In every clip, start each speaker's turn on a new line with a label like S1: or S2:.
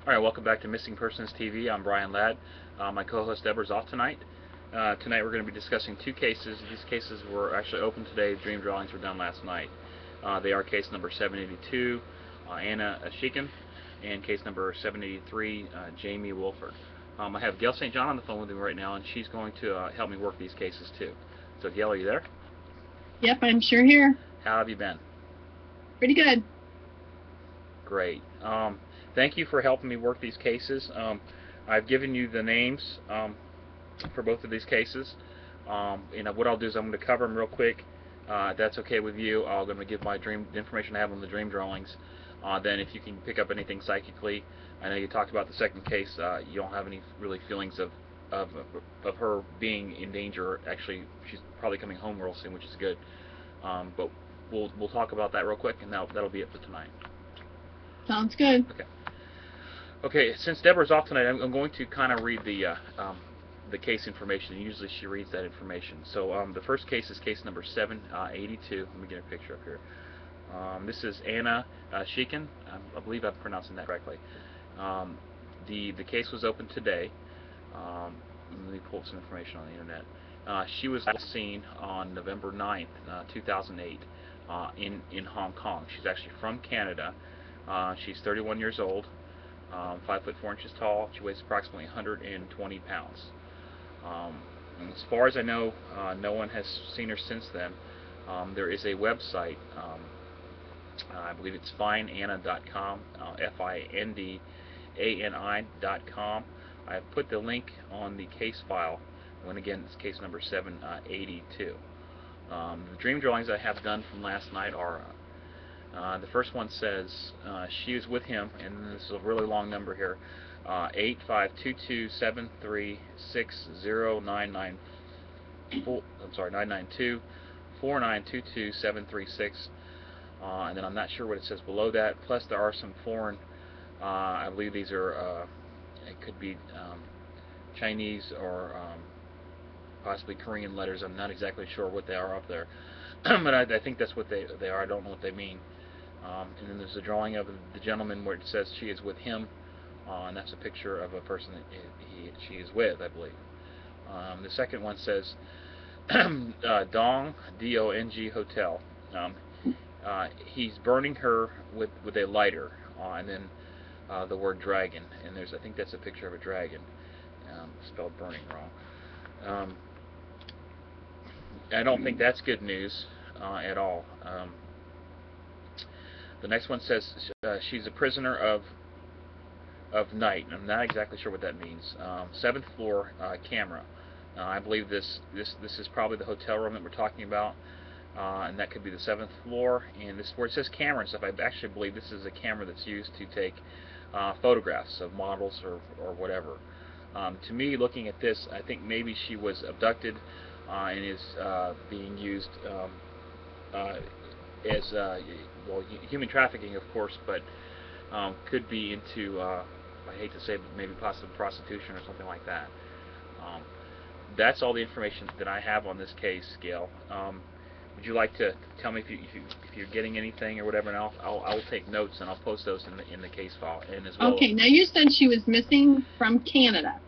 S1: All right, welcome back to Missing Persons TV. I'm Brian Ladd. My co-host Deborah's off tonight. Tonight we're going to be discussing two cases. These cases were actually open today. Dream drawings were done last night. They are case number 782, Anna Ashekian, and case number 783, Jamie Williford. I have Gale St. on the phone with me right now, and she's going to help me work these cases too. So Gale, are you there?
S2: Yep, I'm sure here.
S1: How have you been?
S2: Pretty good.
S1: Great. Thank you for helping me work these cases. I've given you the names for both of these cases. What I'll do is I'm going to cover them real quick. If that's okay with you, I'm going to give the information I have on the dream drawings. Then if you can pick up anything psychically, I know you talked about the second case. You don't have any really feelings of her being in danger. Actually, she's probably coming home real soon, which is good. But we'll talk about that real quick, and that'll be it for tonight.
S2: Sounds good.
S1: Okay. Okay, since Deborah's off tonight, I'm going to kind of read the case information. Usually she reads that information. So the first case is case number 782. Let me get a picture up here. This is Anna Ashekian. I believe I'm pronouncing that correctly. The case was opened today. Let me pull up some information on the internet. She was last seen on November 9th, 2008, in Hong Kong. She's actually from Canada. She's 31 years old. 5 foot 4 inches tall. She weighs approximately 120 pounds. And as far as I know, no one has seen her since then. There is a website. I believe it's findanna.com, FINDANI.com. I have put the link on the case file. And again, it's case number 782. The dream drawings I have done from last night are. The first one says she is with him, and this is a really long number here. 85227360994. I'm sorry, 99249227336. And then I'm not sure what it says below that. Plus, there are some foreign. I believe these are. It could be Chinese or possibly Korean letters. I'm not exactly sure what they are up there, but I think that's what they are. I don't know what they mean. And then there's a drawing of the gentleman where it says she is with him, and that's a picture of a person that she is with, I believe. The second one says Dong, D-O-N-G Hotel. He's burning her with a lighter, and then the word dragon. And I think that's a picture of a dragon, spelled burning wrong. I don't think that's good news at all. The next one says she's a prisoner of night. I'm not exactly sure what that means. 7th floor camera. I believe this is probably the hotel room that we're talking about, and that could be the 7th floor. And this where it says camera and stuff, I actually believe this is a camera that's used to take photographs of models or whatever. To me, looking at this, I think maybe she was abducted and is being used as well, human trafficking, of course, but could be into, I hate to say, maybe possible prostitution or something like that. That's all the information that I have on this case, Gail. Would you like to tell me if you're getting anything or whatever, and I'll take notes and I'll post those in the case file and as well.
S2: Okay, now you said she was missing from Canada.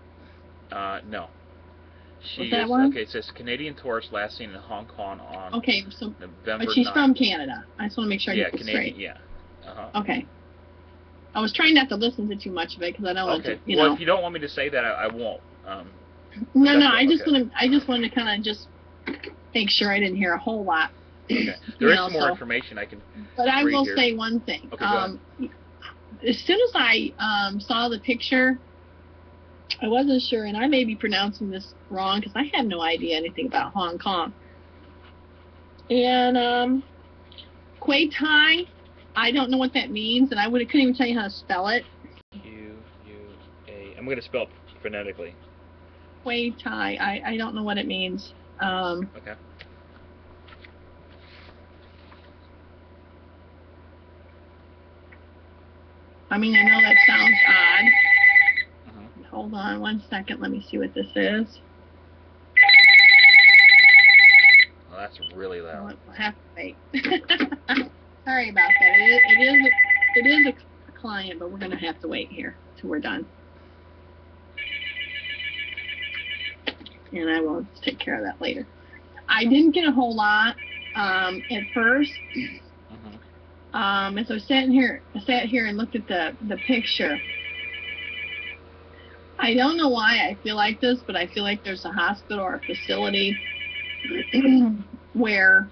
S1: No.
S2: What's that one?
S1: Okay, it says Canadian tourist last seen in Hong Kong on November
S2: but she's
S1: 9th.
S2: From Canada. I just want to make sure I get this
S1: Canadian,
S2: straight.
S1: Yeah.
S2: Okay. I was trying not to listen to too much of it because I don't want to,
S1: Well, if you don't want me to say that, I won't.
S2: No, I just wanted to kind of just make sure I didn't hear a whole lot.
S1: Okay. There is some more information I can.
S2: But I will say one thing.
S1: Okay, go ahead.
S2: As soon as I saw the picture, I wasn't sure, and I may be pronouncing this wrong because I had no idea anything about Hong Kong. And Kuei Tai, I don't know what that means, and couldn't even tell you how to spell it.
S1: Q-U-A. I'm going to spell it phonetically.
S2: Kuei Tai, I don't know what it means.
S1: Okay.
S2: I mean, I know that sounds odd. Hold on 1 second. Let me see what this is.
S1: Well, that's really loud.
S2: I'll have to wait. Sorry about that. It is a client, but we're going to have to wait here till we're done. And I will take care of that later. I didn't get a whole lot at first. As I sat here and looked at the picture. I don't know why I feel like this, but I feel like there's a hospital or a facility where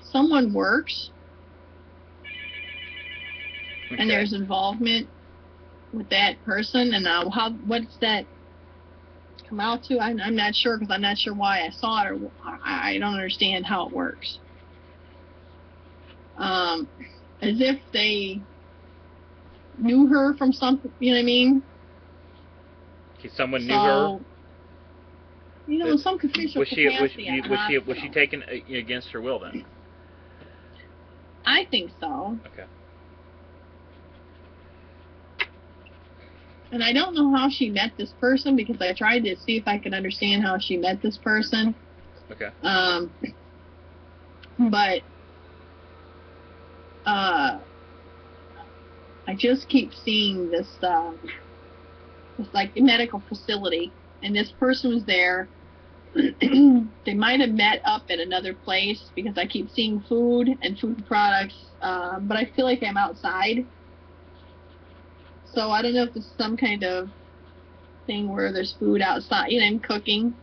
S2: someone works and there's involvement with that person, and what's that come out to? I'm not sure, because I'm not sure why I saw it, or I don't understand how it works. As if they knew her from something, you know what I mean?
S1: Someone knew her.
S2: You know, some official capacity.
S1: Was she taken against her will then?
S2: I think so.
S1: Okay.
S2: And I don't know how she met this person, because I tried to see if I could understand how she met this person.
S1: Okay.
S2: But I just keep seeing this like a medical facility, and this person was there. They might have met up at another place, because I keep seeing food and food products, but I feel like I'm outside. So I don't know if this is some kind of thing where there's food outside, you know, and cooking.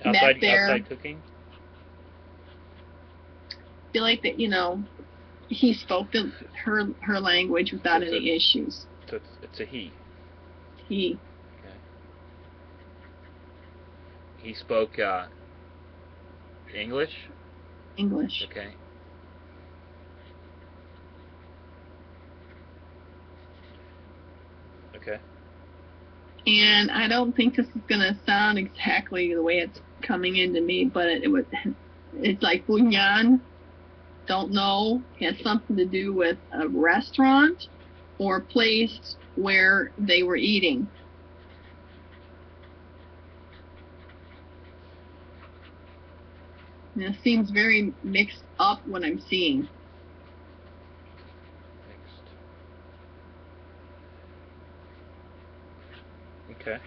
S1: Outside cooking?
S2: I feel like that, you know, he spoke her language without any issues.
S1: So it's a he.
S2: He.
S1: Okay. He spoke English?
S2: English.
S1: Okay. Okay.
S2: And I don't think this is going to sound exactly the way it's coming into me, but it's like Bunyan. Don't know. It has something to do with a restaurant or a place where they were eating. And it seems very mixed up what I'm seeing.
S1: Okay.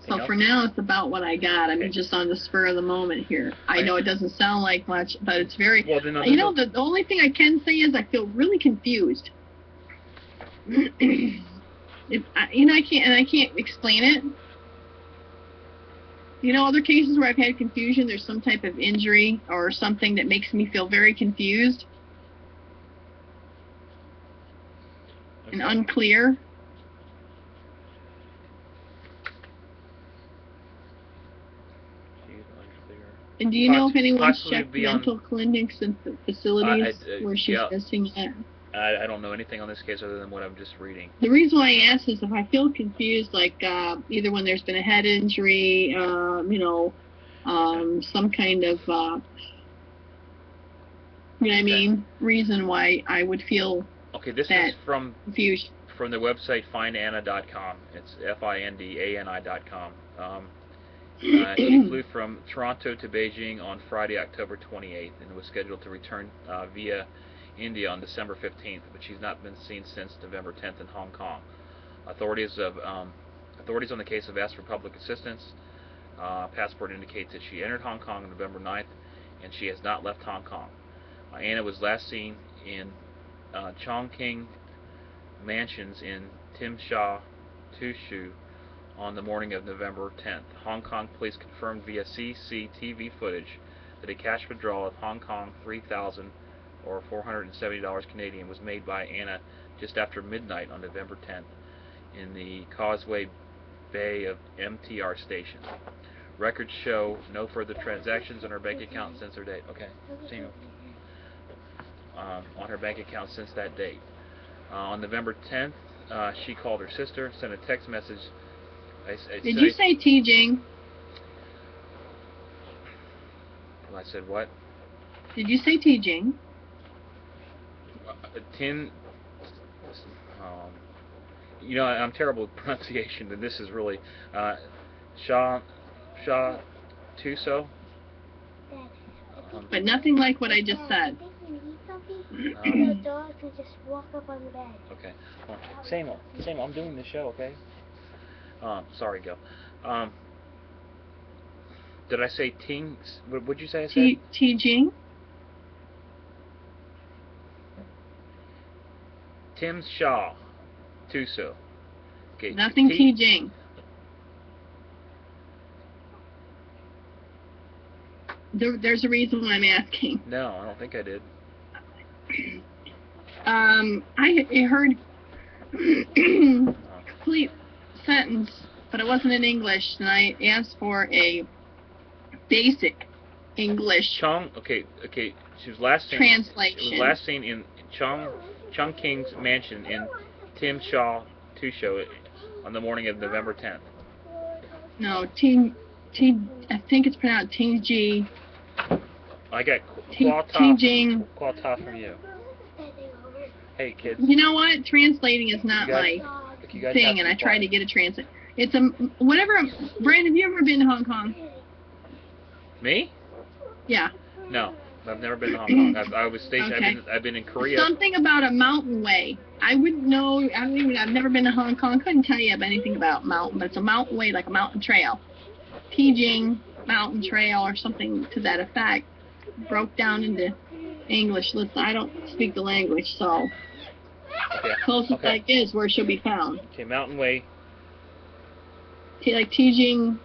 S2: So for now, it's about what I got. I mean, just on the spur of the moment here. I know it doesn't sound like much, but it's very. Well, you know, the only thing I can say is I feel really confused. You know, I can't explain it. You know, other cases where I've had confusion, there's some type of injury or something that makes me feel very confused and unclear. And do you know if anyone's checked mental clinics and facilities where she's missing at?
S1: I don't know anything on this case other than what I'm just reading.
S2: The reason why I ask is if I feel confused, like either when there's been a head injury, you know, some kind of, you know what I mean, reason why I would feel
S1: this is from
S2: confused.
S1: From the website findanna.com. It's FINDANI.com. It flew from Toronto to Beijing on Friday, October 28th, and was scheduled to return via India on December 15th, but she's not been seen since November 10th in Hong Kong. Authorities on the case have asked for public assistance. Passport indicates that she entered Hong Kong on November 9th, and she has not left Hong Kong. Anna was last seen in Chongqing Mansions in Tim Sha, Tushu, on the morning of November 10th. Hong Kong police confirmed via CCTV footage that a cash withdrawal of Hong Kong $3,000 or $470 Canadian was made by Anna just after midnight on November 10th in the Causeway Bay of MTR station. Records show no further transactions on her bank account since her date. Okay, seen on her bank account since that date. On November 10th, she called her sister, sent a text message.
S2: Did you say T-Jing?
S1: I said what?
S2: Did you say T-Jing?
S1: You know, I'm terrible with pronunciation, and this is really Sha Tuso.
S2: But nothing like what I just said.
S3: The dog could just walk up on the bed.
S1: Okay. Samuel, I'm doing the show, okay? Sorry, Gil. Did I say Ting? What would you say I said?
S2: Jing.
S1: Tim Shaw. Tuso. Okay.
S2: Nothing Jing. There's a reason why I'm asking.
S1: No, I don't think I did.
S2: I heard complete sentence, but it wasn't in English, and I asked for a basic English
S1: Okay. She was last seen.
S2: translation.
S1: It was last seen in Chung King's mansion in Tim Shaw Tuso on the morning of November 10th.
S2: No, I think it's pronounced Ting Ji.
S1: I got
S2: Jing.
S1: Quata from you. Hey, kids.
S2: You know what? Translating is not my thing, and I try to get a translate. It's whatever. Brandon, have you ever been to Hong Kong?
S1: Me?
S2: Yeah.
S1: No, I've never been to Hong Kong. I was stationed.
S2: Okay.
S1: I've been in Korea.
S2: Something about a mountain way. I wouldn't know. I've never been to Hong Kong. Couldn't tell you anything about mountain, but it's a mountain way, like a mountain trail. Tijing Mountain Trail or something to that effect. Broke down into English. Listen, I don't speak the language, so closest I get is where she'll be found.
S1: Okay, Mountain Way.
S2: Like Tijing,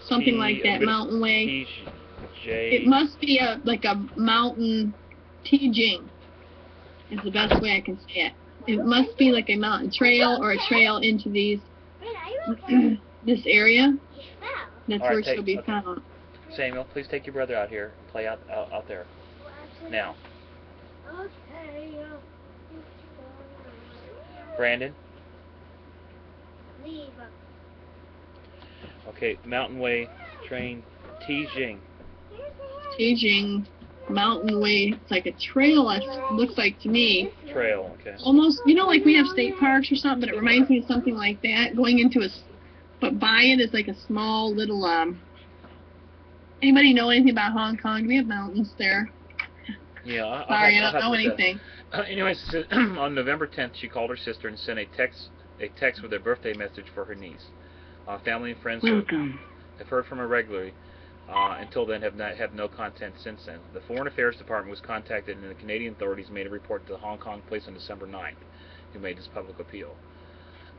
S2: something like that. Mountain Way. It must be like a mountain. Tijing is the best way I can say it. It must be like a mountain trail or a trail into this area. That's where she'll be found.
S1: Samuel, please take your brother out here. Play out there. Now. Brandon. Okay, Mountain Way, train, Tijing.
S2: Mountain Way. It's like a trail, it looks like to me.
S1: Trail, okay.
S2: Almost, like we have state parks or something, but it reminds me of something like that. Going into but by it is like a small little, anybody know anything about Hong Kong? Do we have mountains there?
S1: Yeah,
S2: Sorry, I don't know anything.
S1: Anyways, on November 10th, she called her sister and sent a text with a birthday message for her niece. Family and friends have heard from her regularly. Until then, have no content since then. The Foreign Affairs Department was contacted, and the Canadian authorities made a report to the Hong Kong police on December 9th, who made this public appeal.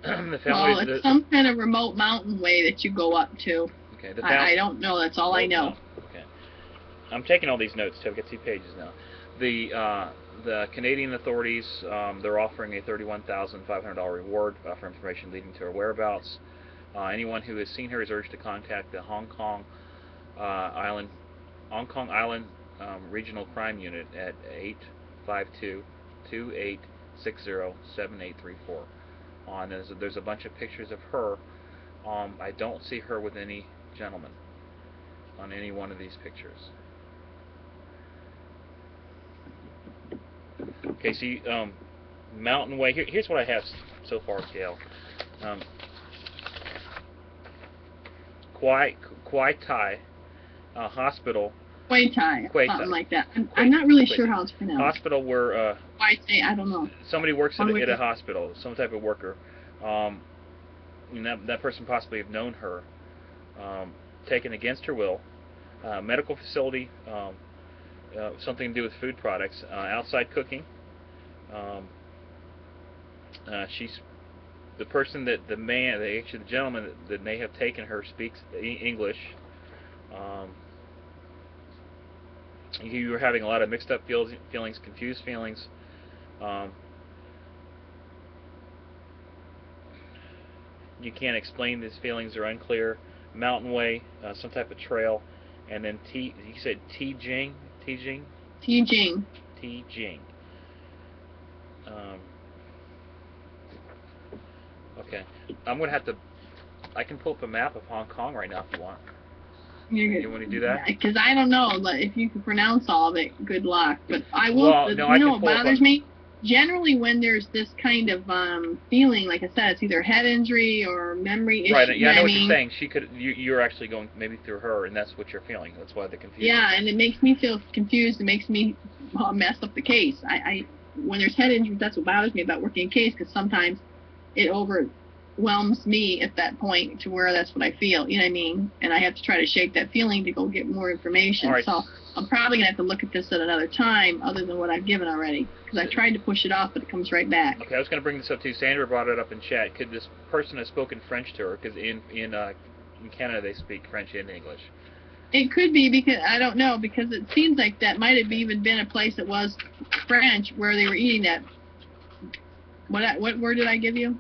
S2: It's some kind of remote mountain way that you go up to.
S1: Okay,
S2: I don't know. That's all I know.
S1: Okay, I'm taking all these notes too. I've got 2 pages now. The Canadian authorities, they're offering a $31,500 reward for information leading to her whereabouts. Anyone who has seen her is urged to contact the Hong Kong Island Regional Crime Unit at 852-2860-7834. There's a bunch of pictures of her. I don't see her with any gentleman on any one of these pictures. Okay, see, Mountain Way. Here's what I have so far, Gale. Kwai Tai Hospital.
S2: Kwai Tai, something like that. I'm not really sure how it's pronounced.
S1: Hospital where
S2: Kwai Tai, I don't know.
S1: Somebody works at a hospital, some type of worker. And that person possibly have known her. Taken against her will. Medical facility. Something to do with food products. Outside cooking. She's the person that the gentleman that may have taken her speaks English. You were having a lot of mixed up feelings, confused feelings. You can't explain these feelings; they're unclear. Mountain Way, some type of trail, and then you said Tijing. Okay, I'm gonna have to. I can pull up a map of Hong Kong right now if you want. You want to do that?
S2: Because I don't know, but if you can pronounce all of it, good luck. But I will.
S1: Well, no,
S2: what bothers me? generally when there's this kind of feeling, like I said, it's either head injury or memory issue.
S1: Right. Yeah, I know what
S2: mean?
S1: you're saying. She could. You're actually going maybe through her, and that's what you're feeling. That's why the confusion.
S2: Yeah, and it makes me feel confused. It makes me mess up the case. When there's head injuries, that's what bothers me about working a case, because sometimes it overwhelms me at that point to where that's what I feel. You know what I mean? And I have to try to shake that feeling to go get more information.
S1: Right.
S2: So I'm probably gonna have to look at this at another time, other than what I've given already, because I tried to push it off, but it comes right back.
S1: Okay, I was going to bring this up too. Sandra brought it up in chat. Could this person have spoken French to her? Because in Canada they speak French and English.
S2: It could be, because I don't know, because it seems like that might have even been a place that was French where they were eating that. What word did I give you?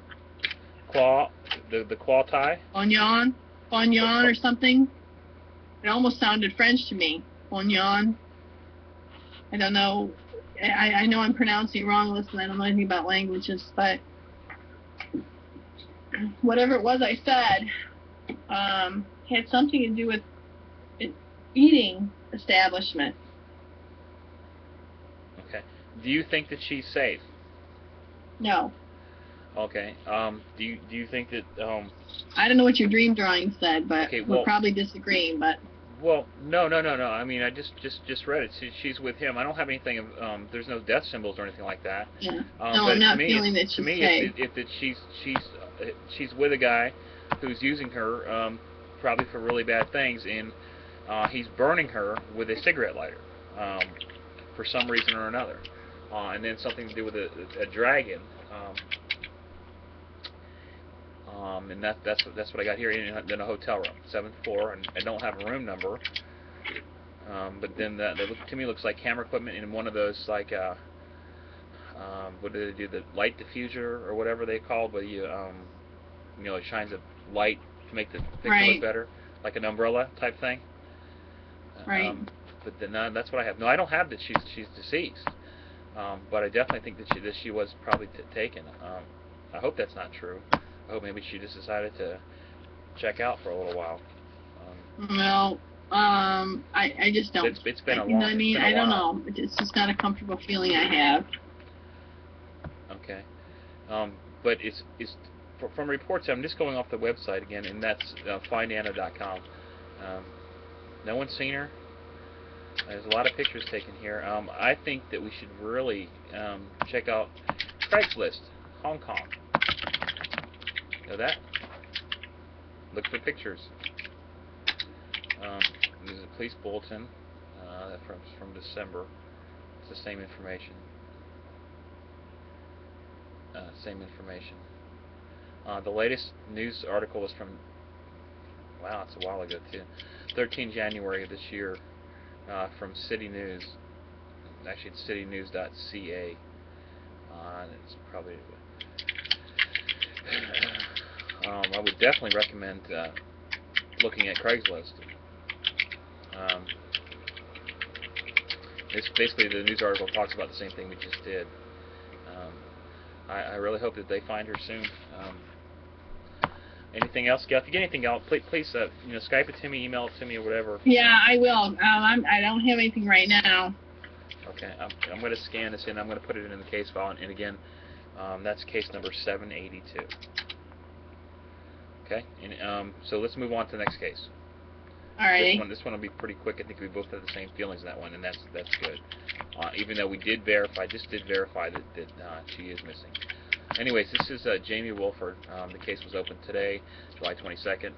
S1: The qual tai?
S2: Ognon or something. It almost sounded French to me. Ognon. I don't know. I know I'm pronouncing it wrong. Listen, I don't know anything about languages, but whatever it was I said had something to do with an eating establishment.
S1: Okay. Do you think that she's safe?
S2: No.
S1: Okay. Do you think that
S2: I don't know what your dream drawing said, but
S1: okay, well,
S2: we're probably disagreeing. But
S1: well, no. I mean, I just read it. She's with him. I don't have anything of there's no death symbols or anything like that.
S2: Yeah. No,
S1: but
S2: I'm not
S1: to me,
S2: feeling that she's
S1: to me,
S2: safe.
S1: if she's with a guy who's using her probably for really bad things, and he's burning her with a cigarette lighter for some reason or another, and then something to do with a dragon. And that's what I got here in a hotel room, 7th floor, and I don't have a room number. But then that to me looks like camera equipment in one of those, like what do they do, the light diffuser or whatever they call, but you know, it shines a light to make the picture
S2: Right.
S1: look better, like an umbrella type thing.
S2: Right.
S1: But then that's what I have. No, I don't have that she's deceased. But I definitely think that she was probably taken. I hope that's not true. I hope maybe she just decided to check out for a little while.
S2: Well, I just don't.
S1: It's been a long.
S2: You know what I mean? I don't
S1: while.
S2: know. It's just not a comfortable feeling I have.
S1: Okay. But it's from reports. I'm just going off the website again, and that's findanna.com. No one's seen her. There's a lot of pictures taken here. I think that we should really check out Craigslist, Hong Kong. Know that? Look for pictures. There's a police bulletin from December. It's the same information. The latest news article is from, wow, it's a while ago too, 13 January of this year, from City News. Actually, it's citynews.ca. And it's probably. I would definitely recommend looking at Craigslist. It's basically, the news article talks about the same thing we just did. I really hope that they find her soon. Anything else, Gail? If you get anything else, please Skype it to me, email it to me, or whatever.
S2: Yeah, I will. I don't have anything right now.
S1: Okay, I'm going to scan this in. I'm going to put it in the case file, and again, that's case number 782. Okay, and so let's move on to the next case.
S2: Alrighty.
S1: This one will be pretty quick. I think we both have the same feelings in that one, and that's good. Even though we did verify that she is missing. Anyways, this is Jamie Williford. The case was opened today, July 22nd.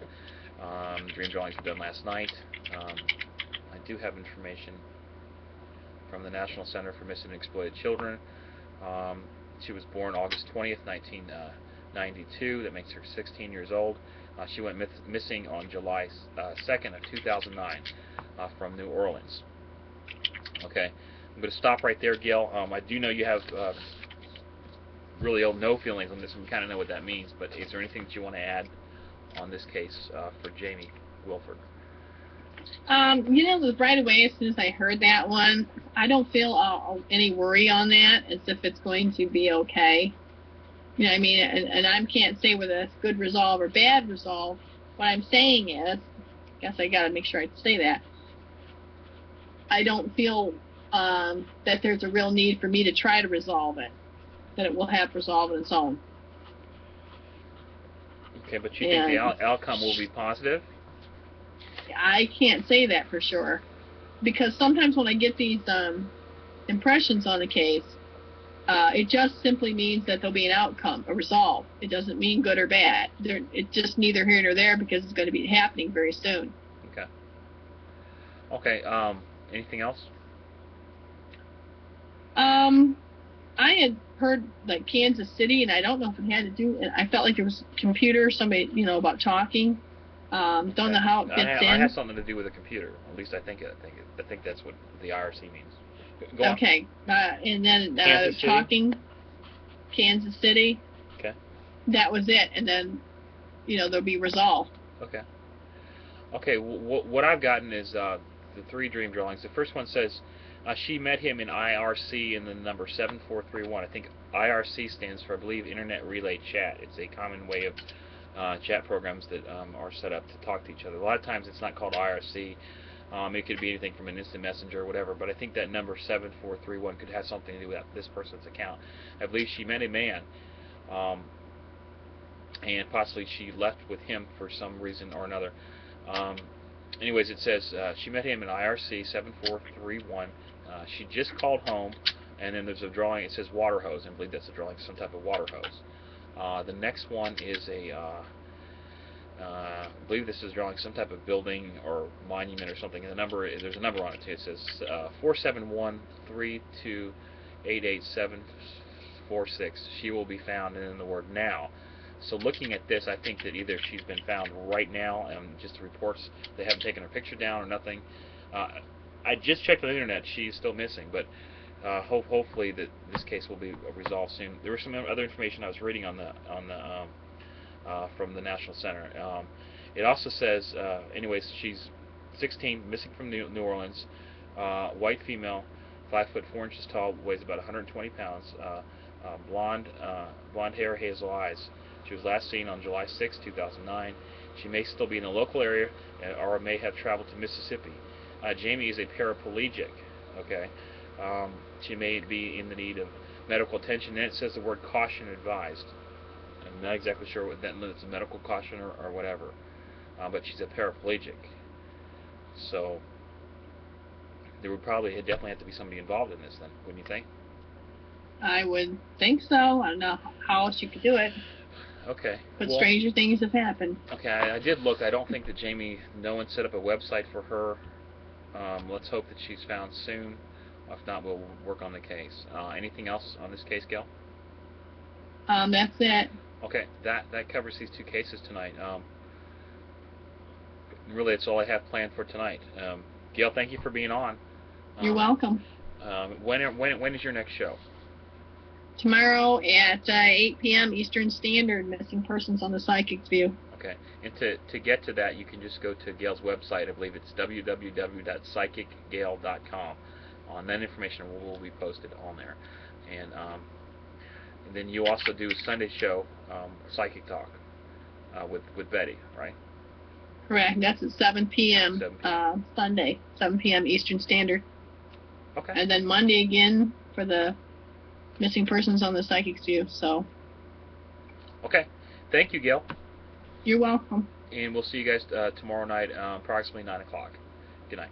S1: Dream drawings were done last night. I do have information from the National Center for Missing and Exploited Children. She was born August 20th, 1992. That makes her 16 years old. She went missing on July 2nd of 2009 from New Orleans. Okay, I'm going to stop right there, Gail. I do know you have really no feelings on this, and we kind of know what that means, but is there anything that you want to add on this case for Jamie Williford?
S2: Right away, as soon as I heard that one, I don't feel any worry on that, as if it's going to be okay. You know what I mean? And I can't say whether it's good resolve or bad resolve. What I'm saying is, I guess I got to make sure I say that, I don't feel that there's a real need for me to try to resolve it. that it will have resolved on its own.
S1: Okay, but you think the outcome will be positive?
S2: I can't say that for sure, because sometimes when I get these impressions on the case, it just simply means that there'll be an outcome, a resolve. It doesn't mean good or bad. It's just neither here nor there, because it's going to be happening very soon.
S1: Okay. Okay. Anything else?
S2: I had heard like Kansas City, and I don't know if it had to do. I felt like there was a computer, somebody, about talking. Don't know how it fits in.
S1: I have something to do with a computer. At least I think that's what the IRC means. Go on.
S2: Okay. And then
S1: Kansas
S2: Kansas City.
S1: Okay.
S2: That was it, and then there'll be resolve.
S1: Okay. Okay. What I've gotten is the 3 dream drawings. The first one says she met him in IRC in the number 7431. I think IRC stands for, I believe, Internet Relay Chat. It's a common way of chat programs that are set up to talk to each other. A lot of times it's not called IRC. It could be anything from an instant messenger or whatever, but I think that number 7431 could have something to do with this person's account. I believe she met a man, and possibly she left with him for some reason or another. Anyways, it says she met him in IRC 7431. She just called home, and then there's a drawing. It says water hose, and I believe that's a drawing of some type of water hose. The next one is I believe this is drawing some type of building or monument or something. And there's a number on it too. It says 471-3288-746. She will be found, and then the word now. So looking at this, I think that either she's been found right now, and just the reports, they haven't taken her picture down or nothing. I just checked on the internet; she's still missing, but hopefully that this case will be resolved soon. There was some other information I was reading on the from the National Center. It also says, anyways, she's 16, missing from New Orleans, white female, 5 foot 4 inches tall, weighs about 120 pounds, blonde hair, hazel eyes. She was last seen on July 6, 2009. She may still be in the local area, or may have traveled to Mississippi. Jamie is a paraplegic. Okay, she may be in the need of medical attention. Then it says the word caution advised. I'm not exactly sure what that means, medical caution or whatever, but she's a paraplegic. So there would definitely have to be somebody involved in this then, wouldn't you think?
S2: I would think so. I don't know how else you could do it.
S1: Okay.
S2: But stranger things have happened.
S1: Okay, I did look. I don't think that no one set up a website for her. Let's hope that she's found soon. If not, we'll work on the case. Anything else on this case, Gail?
S2: That's it.
S1: Okay, that covers these 2 cases tonight. Really, that's all I have planned for tonight. Gail, thank you for being on.
S2: You're welcome.
S1: When is your next show?
S2: Tomorrow at 8 p.m. Eastern Standard, Missing Persons on the Psychic's View.
S1: Okay, and to get to that, you can just go to Gail's website. I believe it's www.psychicgale.com. And that information will be posted on there. And then you also do a Sunday show, Psychic Talk, with Betty, right?
S2: Correct. That's at 7 p.m. Sunday, 7 p.m. Eastern Standard.
S1: Okay.
S2: And then Monday again for the Missing Persons on the Psychic's View. So.
S1: Okay. Thank you, Gail.
S2: You're welcome.
S1: And we'll see you guys tomorrow night, approximately 9 o'clock. Good night.